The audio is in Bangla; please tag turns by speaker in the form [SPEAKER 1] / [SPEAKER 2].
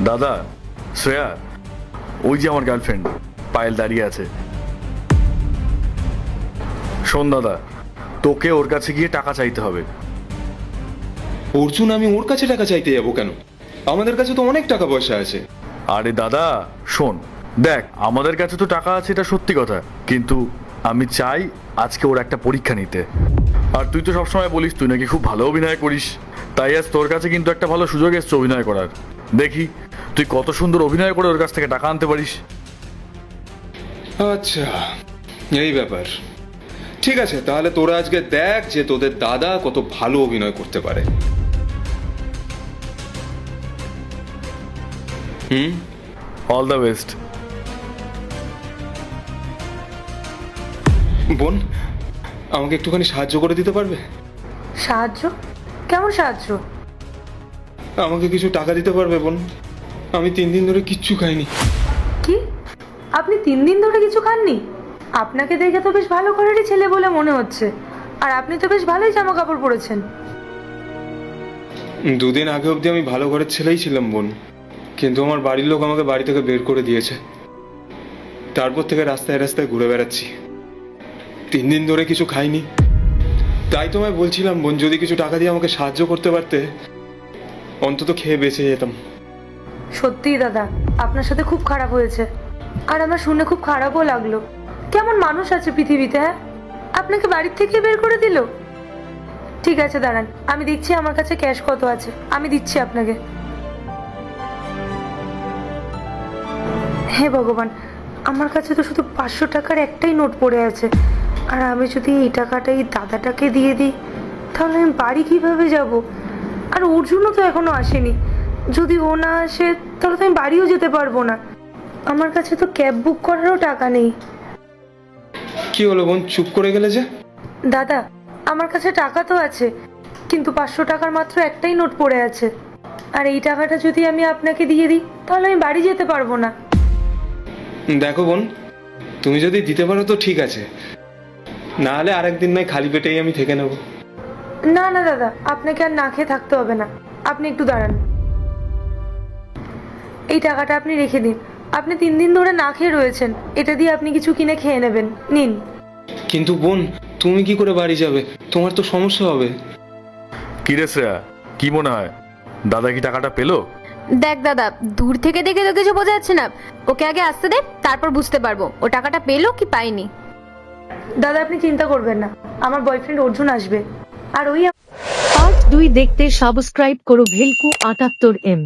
[SPEAKER 1] দাদা, শ্রেয়া, ওই যে আমার গার্লফ্রেন্ড পায়েল দাঁড়িয়ে আছে। শোন দাদা, তোকে ওর কাছে গিয়ে টাকা চাইতে হবে।
[SPEAKER 2] অর্জুন, আমি ওর কাছে টাকা চাইতে যাবো কেন? আমাদের কাছে তো অনেক টাকা পয়সা আছে।
[SPEAKER 1] আরে দাদা শোন, দেখ আমাদের কাছে তো টাকা আছে, এটা সত্যি কথা, কিন্তু আমি চাই আজকে ওর একটা পরীক্ষা নিতে। আর তুই তো সবসময় বলিস তুই নাকি খুব ভালো অভিনয় করিস, তাই আজ তোর কাছে কিন্তু একটা ভালো সুযোগ এসছে অভিনয় করার। দেখি তুই কত সুন্দর অভিনয় করে ওর কাছ থেকে টাকা আনতে পারিস।
[SPEAKER 2] আচ্ছা, এই ব্যাপার। ঠিক আছে, তাহলে তোরা আজকে দেখ যে তোদের দাদা কত ভালো অভিনয় করতে পারে।
[SPEAKER 1] All the best.
[SPEAKER 2] বোন, আমাকে একটুখানি সাহায্য করে দিতে পারবে?
[SPEAKER 3] সাহায্য? কেমন সাহায্য?
[SPEAKER 2] আমাকে কিছু টাকা দিতে পারবে বোন? আমি 3 দিন ধরে কিচ্ছু খাইনি।
[SPEAKER 3] কি? আপনি 3 দিন ধরে কিছু খাননি? আপনাকে দেখে তো বেশ ভালো ঘরেরই ছেলে বলে মনে হচ্ছে, আর আপনি তো বেশ ভালোই জামা কাপড় পরেছেন।
[SPEAKER 2] 2 দিন আগে অবধি আমি ভালো ঘরের ছেলেই ছিলাম বোন, কিন্তু আমার বাড়ির লোক আমাকে বাড়ি থেকে বের করে দিয়েছে। তারপর থেকে রাস্তায় রাস্তায় ঘুরে বেড়াচ্ছি। 3 দিন ধরে কিছু খাইনি। তাই তোমায় বলছিলাম বোন, যদি কিছু টাকা দিয়ে আমাকে সাহায্য করতে পারতে, অন্তত খেয়ে বেঁচে যেতাম।
[SPEAKER 3] সত্যিই দাদা, আপনার সাথে খুব খারাপ হয়েছে, আর আমার শুনে খুব খারাপও লাগলো। কেমন মানুষ আছে পৃথিবীতে, হ্যাঁ? আপনাকে বাড়ির থেকে বের করে দিল। ঠিক আছে দাঁড়ান, আমি দিচ্ছি, আমার কাছে ক্যাশ কত আছে আমি দিচ্ছি আপনাকে। হে ভগবান, আমার কাছে তো শুধু 500 টাকার একটাই নোট পড়ে আছে, আর আমি যদি এই টাকাটা এই দাদাটাকে দিয়ে দিই তাহলে আমি বাড়ি কিভাবে যাব? আর অর্জুনও তো এখনো আসেনি, যদি ও না আসে তাহলে তো আমি বাড়িও যেতে পারবো না। আমার কাছে তো ক্যাব বুক করারও টাকা নেই।
[SPEAKER 2] কি হলো বোন, চুপ করে গেলে যে?
[SPEAKER 3] দাদা, আমার কাছে টাকা তো আছে, কিন্তু 500 টাকার মাত্র একটাই নোট পড়ে আছে, আর এই টাকাটা যদি আমি আপনাকে দিয়ে দিই তাহলে আমি বাড়ি যেতে পারবো না।
[SPEAKER 2] দেখো বোন, তুমি যদি দিতে পারো তো ঠিক আছে, না হলে আরেকদিন নয় খালি পেটেই আমি থেকে নেব।
[SPEAKER 3] না না দাদা, আপনাকে আর না খেয়ে থাকতে হবে না, আপনি একটু দাঁড়ান। এই টাকাটা আপনি রেখে দিন, আপনি 3 দিন ধরে না খেয়ে রয়েছেন, এটা দিয়ে আপনি কিছু কিনে খেয়ে নেবেন, নিন।
[SPEAKER 2] কিন্তু বোন, তুমি কি করে বাড়ি যাবে? তোমার তো সমস্যা হবে।
[SPEAKER 1] কি রে শ্রেয়া, কি মনে হয় দাদা কি টাকাটা পেলো?
[SPEAKER 4] দেখ দাদা, দূর থেকে দেখে তো কিছু বোঝা যাচ্ছে না। ওকে আগে আসতে দে, তারপর বুঝতে পারবো ও টাকাটা পেলো কি পায়নি।
[SPEAKER 3] দাদা আপনি চিন্তা করবেন না, আমার বয়ফ্রেন্ড অর্জুন আসবে, আর ওই
[SPEAKER 5] পার্ট 2 দেখতে সাবস্ক্রাইব করো ভেলকু 78M।